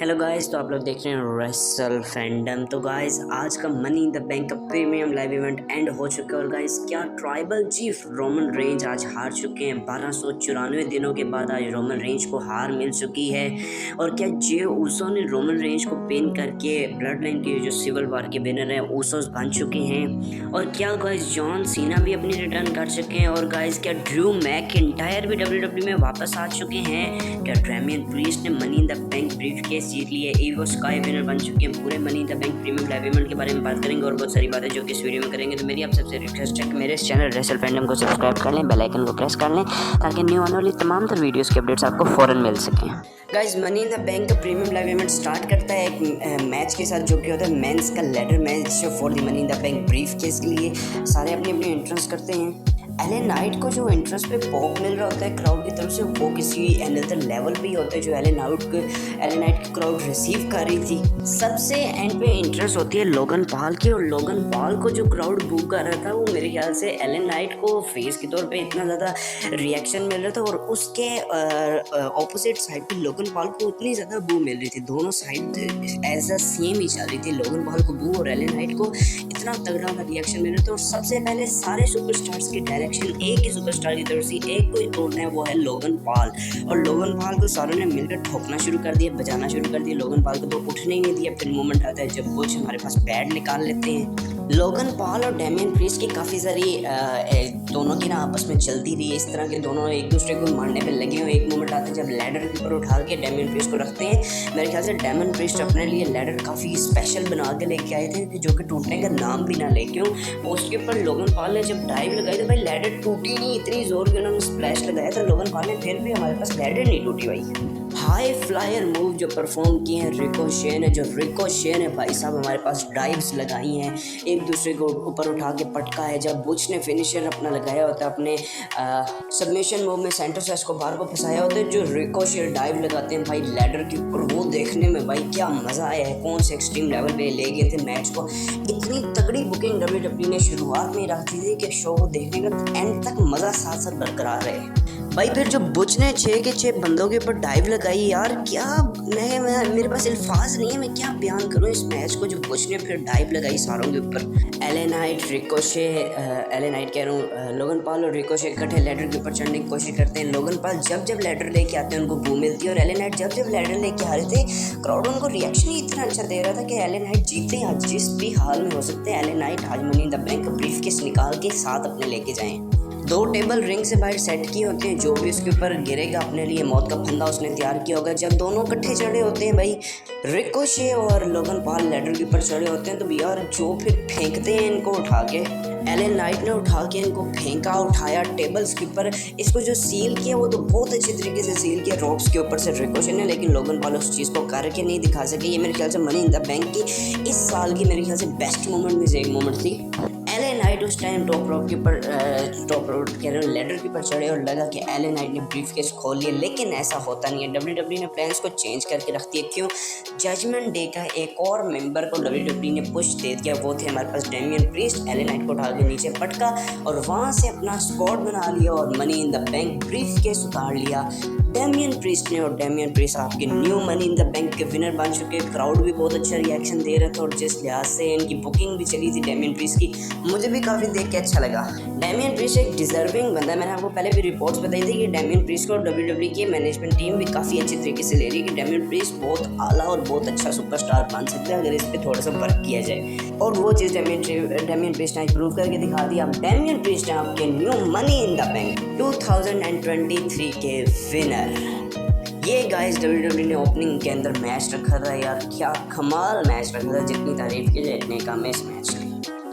Hello guys, तो आप लोग देख रहे हैं रेसल फैंडम। तो गाइस आज का मनी इन द बैंक का प्रीमियम लाइव इवेंट एंड हो चुका है। और गाइस क्या ट्राइबल चीफ रोमन रेंज आज हार चुके हैं। 1294 दिनों के बाद आज रोमन रेंज को हार मिल चुकी है। और क्या जे ऊसो ने रोमन रेंज को पिन करके ब्लड लाइन के जो सिविल वार के विनर हैं ऊसोस बन चुके हैं। और क्या गाइस जॉन सीना भी अपनी रिटर्न कर चुके हैं। और गाइस क्या ड्रू मैकिंटायर भी डब्ल्यूडब्ल्यू में वापस आ चुके हैं। क्या डेमियन प्रीस्ट ने money in the bank briefcase जीत लिए, ईगो स्काई विनर बन चुके हैं। पूरे money in the bank premium live event के बारे में बात करेंगे और बहुत सारी बातें जो कि इस वीडियो में करेंगे। तो मेरी आप सबसे रिक्वेस्ट है कि मेरे इस चैनल रेसल फैंडम को सब्सक्राइब कर लें, बेल आइकन को प्रेस कर लें ताकि न्यू आने वाली तमाम तर वीडियोस के अपडेट्स आपको फौरन मिल सकें। Guys money in the bank का प्रीमियम लाइव इवेंट स्टार्ट करता है एक मैच के साथ जो कि होता है मेंस का ladder match for the money in the bank briefcase के लिए। सारे अपनी अपनी एंट्रेंस करते हैं। एले नाइट को जो इंटरेस्ट पे पॉप मिल रहा होता है क्राउड की तरफ से, वो किसी अनदर लेवल पे ही होता है जो एले नाइट की क्राउड रिसीव कर रही थी। सबसे एंड पे इंटरेस्ट होती है लोगन पॉल की। और लोगन पॉल को जो क्राउड बू कर रहा था वो मेरे ख्याल से एले नाइट को फेस के तौर पे इतना ज़्यादा रिएक्शन मिल रहा था और उसके ऑपोजिट साइड पे लोगन पॉल को उतनी ज़्यादा बू मिल रही थी। दोनों साइड एज अ सेम ही चल रही थी। लोगन पॉल को बू और एले नाइट को इतना तगड़ा वाला रिएक्शन मिल रहा था। और सबसे पहले सारे सुपरस्टार्स के डायरेक्शन एक ही सुपरस्टार की तरफ से एक कोई ढूंढना है, वो है लोगन पॉल। और लोगन पॉल को सारों ने मिलकर ठोकना शुरू कर दिया, बजाना शुरू कर दिया। लोगन पॉल को तो उठने ही नहीं दिया। फिर मोमेंट आता है जब कुछ हमारे पास पैड निकाल लेते हैं। लोगन पॉल और डेमियन प्रीस्ट की काफ़ी सारी दोनों की ना आपस में चलती रही है। इस तरह के दोनों एक दूसरे को मारने पे लगे हुए। एक मोमेंट आता है जब लैडर के ऊपर उठा के डेमियन प्रीस्ट को रखते हैं। मेरे ख्याल से डेमियन प्रीस्ट अपने लिए लैडर काफ़ी स्पेशल बना के लेके आए थे जो कि टूटने का नाम भी ना ले। क्यों? उसके ऊपर लोगन पॉल ने जब डाइव लगाई तो भाई लैडर टूटी नहीं। इतनी जोर के उन्होंने स्प्लैश लगाया था लोगन पॉल ने, फिर भी हमारे पास लैडर नहीं टूटी भाई। हाई फ्लायर मूव जो परफॉर्म किए हैं रिकोशे ने भाई साहब हमारे पास डाइव्स लगाई हैं, एक दूसरे को ऊपर उठा के पटका है। जब बुच ने फिनिशर अपना लगाया होता है अपने सबमिशन मूव में सेंटोस एस्कोबार को फंसाया होता है, जो रिकोशे डाइव लगाते हैं भाई लैडर के ऊपर, वो देखने में भाई क्या मज़ा आया है। कौन से एक्सट्रीम लेवल पे ले गए थे मैच को। इतनी तगड़ी बुकिंग डब्ल्यूडब्ल्यू ने शुरुआत में रखी थी कि शो को देखने का एंड तक मज़ा साथ साथ बरकरार रहे भाई। फिर जो बुच ने 6 के 6 बंदों के ऊपर डाइव लगाई यार, क्या मैं मेरे पास अल्फाज नहीं है, मैं क्या बयान करूँ इस मैच को। जो बुच ने फिर डाइव लगाई सारों के ऊपर। एले नाइट कह रहा हूँ, लोगन पॉल और रिकोशे इकट्ठे लैडर के ऊपर चढ़ने की कोशिश करते हैं। लोगन पॉल जब लैडर लेके आते हैं उनको बू मिलती है। और एले नाइट जब लैडर लेके आ रहे थे क्राउड उनको रिएक्शन ही इतना अच्छा दे रहा था कि एले नाइट जीते हैं आज जिस भी हाल में हो सकते हैं। एले नाइट आज money in the bank briefcase निकाल के साथ अपने लेके जाएं। 2 टेबल रिंग से बाहर सेट किए होते हैं। जो भी उसके ऊपर गिरेगा अपने लिए मौत का फंदा उसने तैयार किया होगा। जब दोनों इकट्ठे चढ़े होते हैं भाई रिकोशे और लोगन पॉल लैडर के ऊपर चढ़े होते हैं, तो यार जो फिर फेंकते हैं इनको उठा के, एले नाइट ने उठा के इनको फेंका उठाया टेबल्स के ऊपर। इसको जो सील किया वो तो बहुत अच्छे तरीके से सील किया रोप्स के ऊपर से रिकोशे ने, लेकिन लोगन पॉल उस चीज़ को करके नहीं दिखा सके। ये मेरे ख्याल से मनी इन द बैंक की इस साल की मेरे ख्याल से बेस्ट मोमेंट में से एक मोमेंट थी। एले नाइट उस टाइम टॉप रोप लैडर के ऊपर चढ़े और लगा कि एले नाइट ने ब्रीफकेस खोल लिया, लेकिन ऐसा होता नहीं है। डब्ल्यूडब्ल्यू ने प्लान्स को चेंज करके रख दिया। क्यों? जजमेंट डे का एक और मेंबर को डब्ल्यूडब्ल्यू ने पुश दे दिया। वो थे हमारे पास डेमियन प्रीस्ट। एले नाइट को उठा के नीचे पटका और वहाँ से अपना स्पॉट बना लिया और money in the bank briefcase उतार लिया डेमियन प्रीस्ट ने। और डेमियन प्रीस्ट आपके new money in the bank के विनर बन चुके। क्राउड भी बहुत अच्छा रिएक्शन दे रहा था और जिस लिहाज से इनकी बुकिंग भी चली थी डेमियन प्रीस्ट की, मुझे भी काफ़ी देख के अच्छा लगा। डेमियन प्रीस्ट एक डिजर्विंग बंदा है। मैंने आपको पहले भी रिपोर्ट्स बताई थी कि डेमियन प्रीस्ट को डब्ल्यूडब्ल्यू की मैनेजमेंट टीम भी काफ़ी अच्छे तरीके से ले रही है कि डेमियन प्रीस्ट बहुत आला और बहुत अच्छा सुपरस्टार बन सकता है अगर इस पर थोड़ा सा वर्क किया जाए। और वो चीज़ डेमियन प्रीस्ट ने प्रूव करके दिखा दी। अब डेमियन प्रीस्ट है आपके new money in the bank 2023 के विनर। ये गाइस डब्ल्यूडब्ल्यू ने ओपनिंग के अंदर मैच रखा था यार, क्या कमाल मैच रखा था। जितनी तारीफ की जाए इतनी कम है इस मैच की।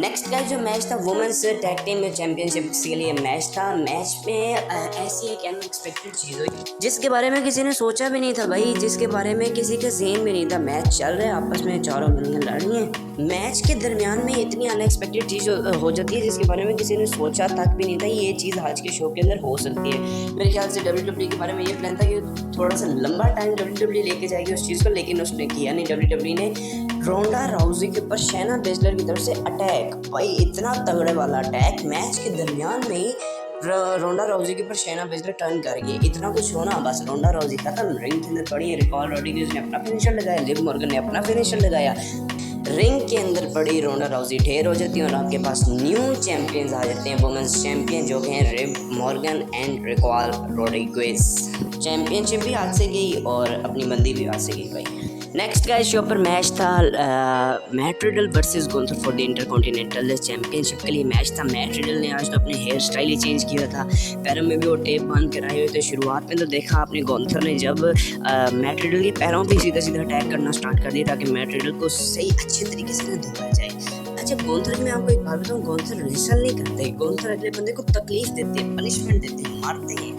नेक्स्ट का जो मैच था वुमेन्स टैग टीम में चैंपियनशिप के लिए मैच था। मैच में ऐसी एक अनएक्सपेक्टेड चीज़ हुई जिसके बारे में किसी ने सोचा भी नहीं था भाई, जिसके बारे में किसी का ज़हन भी नहीं था। मैच चल रहा है, आपस में चारों बंदियां लड़ रही हैं। मैच के दरमियान में इतनी अनएक्सपेक्टेड चीज़ हो जाती है जिसके बारे में किसी ने सोचा तक भी नहीं था। ये चीज़ आज के शो के अंदर हो सकती है। मेरे ख्याल से डब्ल्यूडब्ल्यू के बारे में ये प्लान था कि थोड़ा सा लंबा टाइम डब्ल्यूडब्ल्यू लेके जाएगी उस चीज़ को, लेकिन उसने किया नहीं। डब्ल्यूडब्ल्यू ने रोंडा राउजी के ऊपर शैना बेसलर की तरफ से अटैक, भाई इतना तगड़े वाला अटैक मैच के दरमियान में ही रोंडा राउजी के ऊपर शैना बेजर टर्न कर गई, इतना कुछ होना बस रोंडा राउजी खत्म। रिंग के अंदर पड़ी रिकॉल रोड्रिगेज ने अपना फिनिशर लगाया, लिव मॉर्गन ने अपना फिनिशर लगाया। रिंग के अंदर पड़ी रोंडा राउजी ढेर हो जाती है और आपके पास न्यू चैंपियंस आ जाते हैं, वुमेंस चैंपियन जो कि हैं Liv Morgan and recall Rodriguez. Championship भी हाथ से गई और अपनी बंदी भी हाथ से गई भाई। नेक्स्ट गाइस शो पर मैच था Matt Riddle versus Gunther for the intercontinental championship के लिए मैच था। मैट रिडल ने आज तो अपने हेयर स्टाइल ही चेंज किया था, पैरों में भी वो टेप बांध कर आए हुए थे। शुरुआत में तो देखा आपने गुंथर ने जब मैट रिडल के पैरों पे सीधा सीधा अटैक करना स्टार्ट कर दिया ताकि मैट रिडल को सही अच्छे तरीके से ना धोया जाए। अच्छा गुंथर की मैं आपको एक बात बताऊँ, गुंथर रेसल नहीं करते, गुंथर अगले बंदे को तकलीफ देते हैं, पनिशमेंट देते हैं, मारते हैं।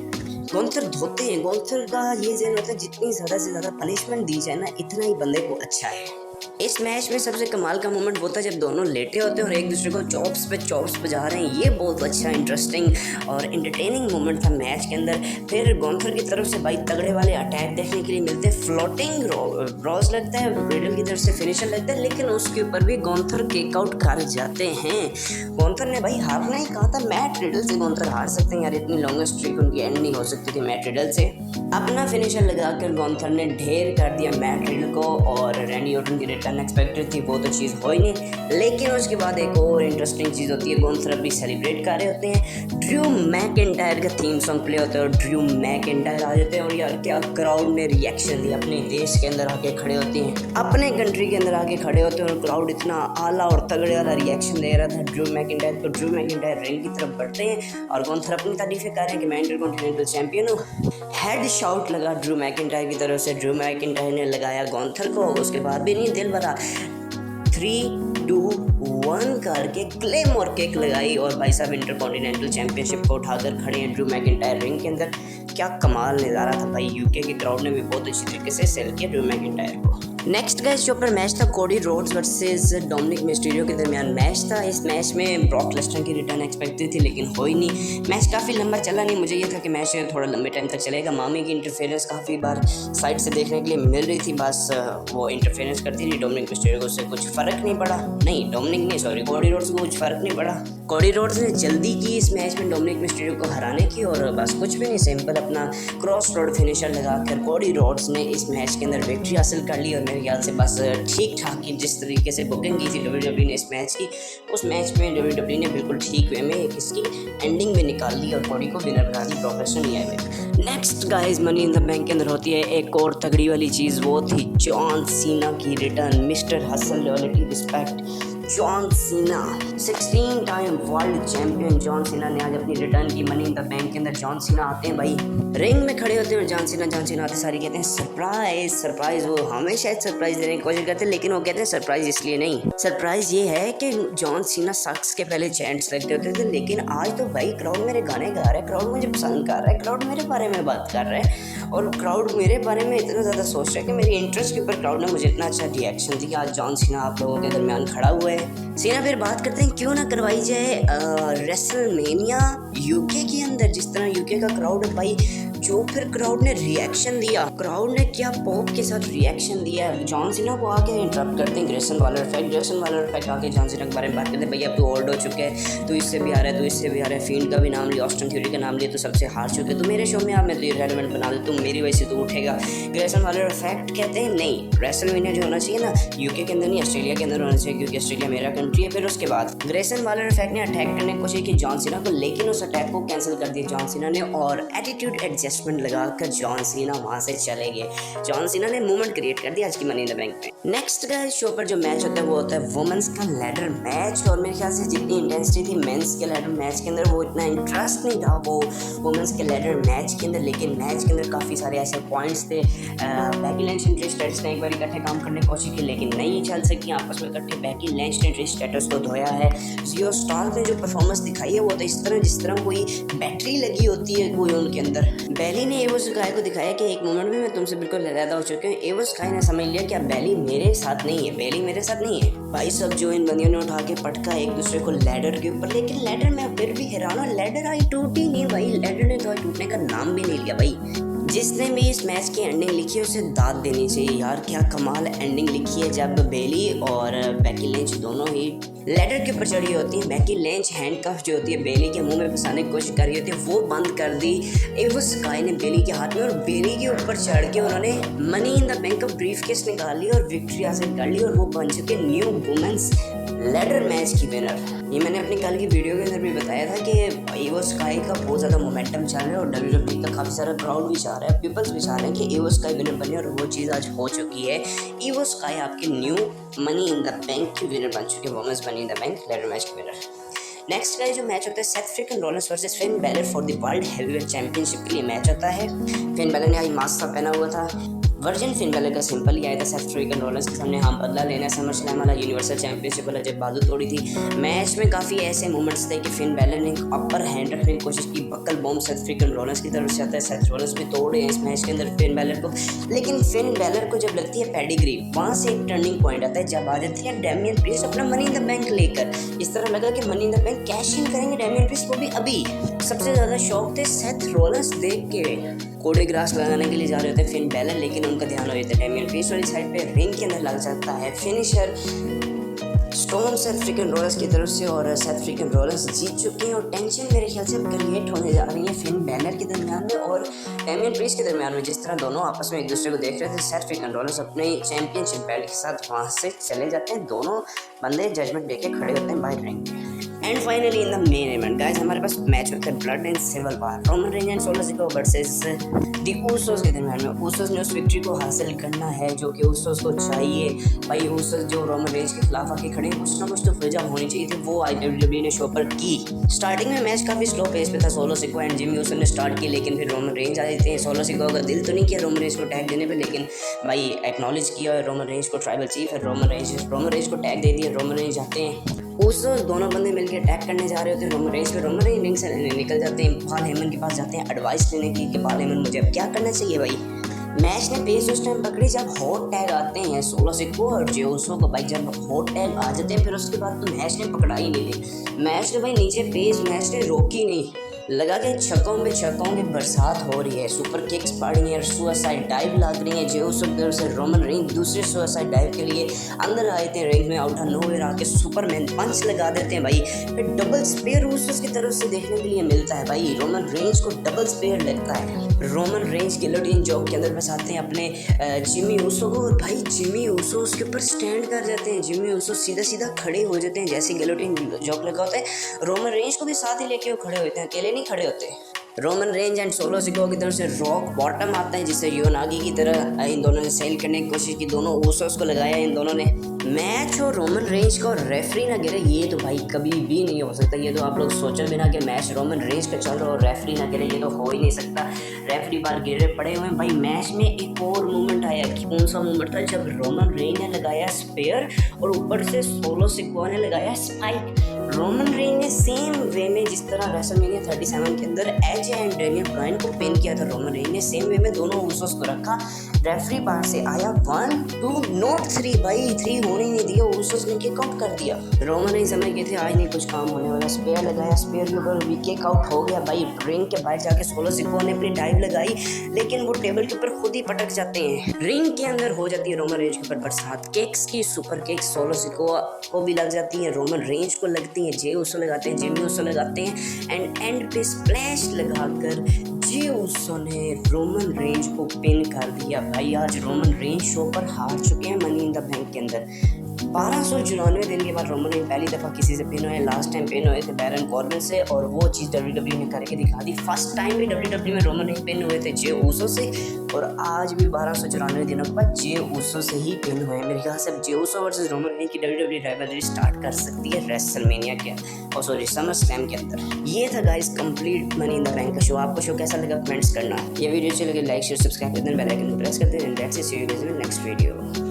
गुंथर धोते हैं। गुंथर का ये ज़हन होता है जितनी ज़्यादा से ज़्यादा पनिशमेंट दी जाए ना इतना ही बंदे को अच्छा है। इस मैच में सबसे कमाल का मोमेंट वो था जब दोनों लेटे होते हैं और एक दूसरे को चॉप्स पे चॉप्स बजा रहे हैं। ये बहुत अच्छा इंटरेस्टिंग और एंटरटेनिंग मोमेंट था मैच के अंदर। फिर गुंथर की तरफ से भाई तगड़े वाले अटैक देखने के लिए मिलते हैं। फ्लोटिंग रॉज लगता है, रिडल की तरफ से फिनिशर लगता है, लेकिन उसके ऊपर भी गुंथर किक आउट कर जाते हैं। गुंथर ने भाई हारना ही कहा था, मैट रिडल से गुंथर हार सकते हैं यार, इतनी लॉन्गेस्ट स्ट्रीक उनकी एंड नहीं हो सकती थी मैट रिडल से। अपना फिनिशर लगाकर गुंथर ने ढेर कर दिया मैट रिडल को और रैंडी ऑर्टन की रिटर्न एक्सपेक्टेड थी, वो तो चीज़ हो ही नहीं। लेकिन उसके बाद एक और इंटरेस्टिंग चीज़ होती है, गुंथर अभी सेलिब्रेट कर रहे होते हैं, ड्रू मैकिंटायर का थीम सॉन्ग प्ले होता है और ड्रू मैकिंटायर आ जाते हैं और यार क्या क्राउड ने रिएक्शन दिया। अपने देश के अंदर आके खड़े होते हैं, अपने कंट्री के अंदर आके खड़े होते हैं और क्राउड इतना आला और तगड़े वाला रिएक्शन दे रहा था ड्रू मैकिंटायर को। ड्रू मैकिंटायर रिंग की तरफ बढ़ते हैं और गुंथर अपनी तारीफें कर रहे हैं कि मैं इंटरकॉन्टिनेंटल चैंपियन हूँ। हेड शाउट लगा ड्रू मैकिंटायर की तरफ से, ड्रू मैकिंटायर ने लगाया गुंथर को, उसके बाद भी नहीं दिल भरा, 3, 2, 1 करके क्लेमोर किक लगाई और भाई साहब इंटरकॉन्टिनेंटल चैंपियनशिप को उठाकर खड़े हैं ड्रू मैकिंटायर रिंग के अंदर। क्या कमाल नज़ारा था भाई, यूके के क्राउड ने भी बहुत अच्छी तरीके से सेल किया ड्रू मैकिंटायर को। नेक्स्ट गाइस जो पर मैच था Cody Rhodes versus Dominik Mysterio के दरमियान मैच था। इस मैच में ब्रॉक लेसनर की रिटर्न एक्सपेक्टेड थी लेकिन हो ही नहीं। मैच काफ़ी लंबा चला नहीं, मुझे ये था कि मैच थोड़ा लंबे टाइम तक चलेगा। मामी की इंटरफेरेंस काफ़ी बार साइड से देखने के लिए मिल रही थी, बस वो इंटरफेरेंस करती थी। डोमिनिक मिस्टीरियो को उससे कुछ फ़र्क नहीं पड़ा, नहीं डोमिनिक नहीं सॉरी कोडी रोड्स को कुछ फ़र्क नहीं पड़ा। कोडी रोड्स ने जल्दी की इस मैच में डोमिनिक मिस्टीरियो को हराने की और बस कुछ भी नहीं, सिंपल अपना क्रॉस रोड फिनिशर लगाकर कोडी रोड्स ने इस मैच के अंदर विक्ट्री हासिल कर ली। और मेरे ख्याल से बस ठीक ठाक की जिस तरीके से बुकिंग की थी डब्ल्यूडब्ल्यू ने इस मैच की, उस मैच में डब्ल्यूडब्ल्यू ने बिल्कुल ठीक वे में इसकी एंडिंग में निकाल दी और कोडी को विनर बना दी प्रोफेशनल नहीं आए। Next guys money in the bank के अंदर होती है एक और तगड़ी वाली चीज़, वो थी जॉन सीना की return. Mister hustle loyalty respect John Cena, 16 time world champion John Cena ने आज अपनी रिटर्न की मनी इन द बैंक के अंदर। जॉन सीना आते हैं भाई, रिंग में खड़े होते हैं जॉन सीना आते सारी कहते हैं सरप्राइज सरप्राइज। वो हमें शायद सरप्राइज देने की कोशिश करते हैं लेकिन वो कहते हैं सरप्राइज इसलिए नहीं, सरप्राइज ये है कि जॉन सीना सक्स के पहले चैंट्स लगते होते थे लेकिन आज तो भाई क्राउड मेरे गाने गा रहा है, क्राउड मुझे पसंद कर रहा है, क्राउड मेरे बारे में बात कर रहा है और क्राउड मेरे बारे में इतना ज़्यादा सोच रहा है कि मेरी इंटरेस्ट के ऊपर क्राउड ने मुझे इतना अच्छा रिएक्शन दिया। आज जॉन सीना आप लोगों के दरमियान खड़ा हुआ है। सीना फिर बात करते हैं क्यों ना करवाई जाए रेसलमेनिया यूके के अंदर, जिस तरह यूके का क्राउड है भाई, जो फिर क्राउड ने रिएक्शन दिया, क्राउड ने क्या पॉप के साथ रिएक्शन दिया। जॉन सीना को आके इंटरप्ट करते हैं ग्रेसन वालर इफेक्ट आके जॉन सीना के बारे में बात करते हैं, भैया तू ओल्ड हो चुके हैं, तू इससे भी आ रहा है, तू इससे भी आ रहा है, फील्ड का भी नाम लिया, ऑस्टिन थ्योरी का नाम लिया, तो सबसे हार चुके, तो मेरे शो में आप मैं तो रेलेवेंट बना दे, तुम मेरी वजह से तो उठेगा। ग्रेसन वालर इफेक्ट कहते हैं नहीं, रेसलमेनिया जो होना चाहिए ना यूके के अंदर नहीं ऑस्ट्रेलिया के अंदर होना चाहिए क्योंकि ऑस्ट्रेलिया मेरा कंट्री है। फिर उसके बाद ग्रेसन वालर इफेक्ट ने अटैक करने की कोशिश की जॉन सीना को, लेकिन उस अटैक को कैंसिल कर दिया जॉन सीना ने और एटीट्यूड एडजस्टमेंट लगाकर जॉन सीना वहां से चले गए। जॉन सीना ने मूवमेंट क्रिएट कर दिया आज की मनी इन द बैंक में। नेक्स्ट गाइस शो पर जो मैच होता है वो होता है वुमेन्स का लैडर मैच और मेरे ख्याल से जितनी इंटेंसिटी थी मेंस के लैडर मैच के अंदर वो इतना इंटरेस्ट नहीं था वो वुमेन्स के लैडर मैच के अंदर, लेकिन मैच के अंदर काफ़ी सारे ऐसे पॉइंट्स थे। बैकी लैंच एंड ट्रिश स्ट्रैटस ने एक बार इकट्ठे काम करने की कोशिश की लेकिन नहीं चल सकी आपस में इकट्ठे। बैकी लैंच ने ट्रिश स्ट्रैटस को धोया है। जियो स्टार ने जो परफॉर्मेंस दिखाई है वो तो इस तरह जिस तरह कोई बैटरी लगी होती है कोई उनके अंदर। बैली ने एवो स्काई को दिखाया कि एक मोमेंट में मैं तुमसे बिल्कुल अलग हो चुके हैं। एवो स्काई ने समझ लिया कि बैली मेरे साथ नहीं है, बैली मेरे साथ नहीं है। भाई सब जो इन बंदियों ने उठा के पटका एक दूसरे को लैडर के ऊपर, लेकिन लैडर में फिर भी हैरान हूं, लैडर आई टूटी नहीं भाई, लैडर ने तो टूटने का नाम भी नहीं लिया भाई। जिसने भी इस मैच की एंडिंग लिखी है उसे दाद देनी चाहिए यार, क्या कमाल एंडिंग लिखी है। जब बेली और बेकी लिंच दोनों ही लैडर के ऊपर चढ़ी होती है, बेकी लिंच हैंडकफ जो होती है बेली के मुंह में फंसाने की कोशिश कर रही होती है, वो बंद कर दी एवो स्काई ने बेली के हाथ में, और बेली के ऊपर चढ़ के उन्होंने मनी इन द बैंक का ब्रीफकेस निकाल ली और विक्ट्री हासिल कर ली, और वो बन चुके न्यू वुमेन्स लैडर मैच की विनर। ये मैंने अपनी कल की वीडियो के अंदर भी बताया था कि एवो स्काई का बहुत ज़्यादा मोमेंटम चल रहा है और WWE का काफ़ी सारा क्राउड भी चाह रहा है, पीपल्स भी चाह रहे हैं कि एवो स्काई विनर बने, और वो चीज़ आज हो चुकी है। एवो स्काई आपके new money in the bank की विनर बन चुके हैं, women's money in the bank ladder match की विनर। नेक्स्ट का जो मैच होता है Seth Freakin Rollins versus Finn Balor for the world heavyweight championship के लिए मैच होता है। फिन बैलर ने आज मास्क पहना हुआ था, वर्जन फिन बैलर का सिंपल ही आया था सेथ फ्रीकिन रॉलिंस के सामने। हाँ, बदला लेना समर स्लैम वाला यूनिवर्सल चैंपियनशिप वाला जब बाजू तोड़ी थी। मैच में काफ़ी ऐसे मोमेंट्स थे कि फिन बैलर ने अपर हैंड रखने की कोशिश की, buckle bomb Seth Freakin Rollins की तरफ से आता है, सेथ रॉलिंस भी तोड़े हैं इस मैच के अंदर फिन बैलर को। लेकिन फिन बैलर को जब लगती है पेडिग्री, वहाँ से एक टर्निंग पॉइंट आता है जब आ जाती है डैमियन प्रीस्ट अपना मनी इन द बैंक लेकर। इस तरह लगा कि money in the bank cash in करेंगे डैमियन प्रीस्ट, वो भी अभी। सबसे ज़्यादा शौक थे सेथ रॉलिंस देख के कोडे ग्रास लगाने के लिए जा रहे होते फिन बैलर, लेकिन उनका ध्यान हो जाता है डैमियन प्रीस्ट वाली साइड पे, रिंग के अंदर लग जाता है finisher storm Seth Freakin Rollins की तरफ से, और सेथ फ्रीकिन रॉलिंस जीत चुके हैं। और टेंशन मेरे ख्याल से क्रिएट होने जा रही है फिन बैलर के दरमियान में और डैमियन प्रीस्ट के दरमियान में। जिस तरह दोनों आपस में एक दूसरे को देख रहे थे, सेथ फ्रीकिन रॉलिंस अपने चैंपियनशिप बेल्ट के साथ वहाँ से चले जाते हैं, दोनों बंदे जजमेंट देके खड़े होते हैं बाहर ring. And finally in the main event guys हमारे पास मैच होता है blood and civil war, Roman Reigns and Solo Sikoa versus the Usos के दरमियान में। उसोस ने उस विक्ट्री को हासिल करना है जो कि उसोस को चाहिए। भाई उसोस जो रोमन रेंज के खिलाफ आके खड़े, कुछ ना कुछ तो वजह होनी चाहिए थी, वो आज WWE ने शो पर की। स्टार्टिंग में मैच काफ़ी स्लो पेस पे था, solo Sikoa and Jimmy Uso ने स्टार्ट किया, लेकिन फिर रोमन रेंज आ जाते हैं। सोलो सिकोआ का दिल तो नहीं किया रोमन रेंज को टैग देने पे, लेकिन भाई एक्नॉलेज किया रोमन रेंज को, ट्राइबल चीफ है रोमन रेंज को टैग दे दिया। रोमन रेंज आते हैं, उस दोनों बंदे मिलकर अटैक करने जा रहे होते हैं रोमन रेंज पे। रोमन रेंज रिंग से निकल जाते हैं, पॉल हेमन के पास जाते हैं एडवाइस लेने की कि पॉल हेमन मुझे अब क्या करना चाहिए। भाई मैच ने पेस उस टाइम पकड़ी जब हॉट टैग आते हैं सोलो सिकोआ और जे उसो को। भाई जब हॉट टैग आ जाते हैं फिर उसके बाद तो मैच ने पकड़ा ही नहीं ली। मैच ने भाई नीचे पेस मैच ने रोकी नहीं, लगा के छक्कों की बरसात हो रही है, सुपर किक्स पड़ रही हैं, सुसाइड डाइव लग रही है। जे उसो की तरफ से रोमन रेंज दूसरे सुसाइड डाइव के लिए अंदर आए थे रिंग में, आउट ऑफ नोवेयर आके सुपरमैन पंच लगा देते हैं। भाई फिर डबल स्पेयर उस की तरफ से देखने के लिए मिलता है। भाई रोमन रेंज को डबल स्पेयर लगता है, रोमन रेंज गिलोटिन जॉब के अंदर फंसाते हैं अपने जिमी उसो को, और भाई जिमी उसो उसके ऊपर स्टैंड कर जाते हैं। जिमी उसो सीधा खड़े हो जाते हैं जैसे गिलोटिन जॉब लगा होता है, रोमन रेंज को भी साथ ही लेके वो खड़े होते हैं, अकेले नहीं खड़े होते। Roman Reigns and Solo Sikoa की तरफ से रॉक बॉटम आता है, जिससे योनागी की तरह इन दोनों ने सेल करने की कोशिश की, दोनों ऊसोस को लगाया इन दोनों ने। मैच और रोमन रेंज का रेफरी ना गिरे, ये तो भाई कभी भी नहीं हो सकता। ये तो आप लोग सोचो बिना कि मैच रोमन रेंज का चल रहा हो और रेफरी ना गिरे, ये तो हो ही नहीं सकता। रेफरी बार गिरे पड़े हुए हैं। भाई मैच में एक और मूवमेंट आया, कौन सा मूवमेंट था, जब रोमन रेंज ने लगाया स्पेयर और ऊपर से सोलो सिकोआ ने लगाया स्पाइक। रोमन रेंज ने सेम वे में जिस तरह रेसलमेनिया 37 के अंदर एज एंड डेनियल ब्रायन को पिन किया था, रोमन रेंज ने सेम वे में दोनों उसोस को रखा। रेफरी बाहर से आया 1 2 नॉट 3, भाई 3 होने नहीं दिया, उसोस ने किक आउट कर दिया। रोमन रेंज समझ गए थे आज नहीं कुछ काम होने वाला, स्पेयर लगाया, स्पेयर के ऊपर भी किक आउट हो गया। भाई रिंग के बाहर जाके सोलो सिकोआ ने अपनी डाइव लगाई, लेकिन वो टेबल के ऊपर खुद ही पटक जाते हैं। रिंग के अंदर हो जाती है रोमन रेंज के ऊपर बरसात किक्स की, सुपर किक्स सोलो सिकोआ को भी लग जाती है, रोमन रेंज को लगती है, जे उसो लगाते हैं, जिमी उसो लगाते हैं, एंड पे स्प्लैश लगाकर जे उसो ने रोमन रेंज को पिन कर दिया। भाई आज रोमन रेंज शो पर हार चुके हैं मनी इन द बैंक के अंदर। 1294 दिन के बाद रोमन रेंज पहली दफ़ा किसी से पिन हुए, लास्ट टाइम पिन हुए थे बैरन कॉर्बिन से, और वो चीज़ WWE ने करके दिखा दी। फर्स्ट टाइम भी WWE में रोमन रेंज पिन हुए थे जे उसो से, और आज भी 1294 दिनों के बाद जे उसो से ही पिन हुए। मेरे ख्याल से जे उसो वर्सेस रोमन रेंज की WWE राइवलरी स्टार्ट कर सकती है रेसलमेनिया के और सॉरी समर स्लैम के अंदर। ये था guys complete money in the bank का शो। आपको शो कैसा लगा कमेंट्स करना। ये वीडियो अच्छी लगे लाइक शेयर सब्सक्राइब कर देना, बेल आइकन प्रेस कर देना। That's it, see you guys in next video.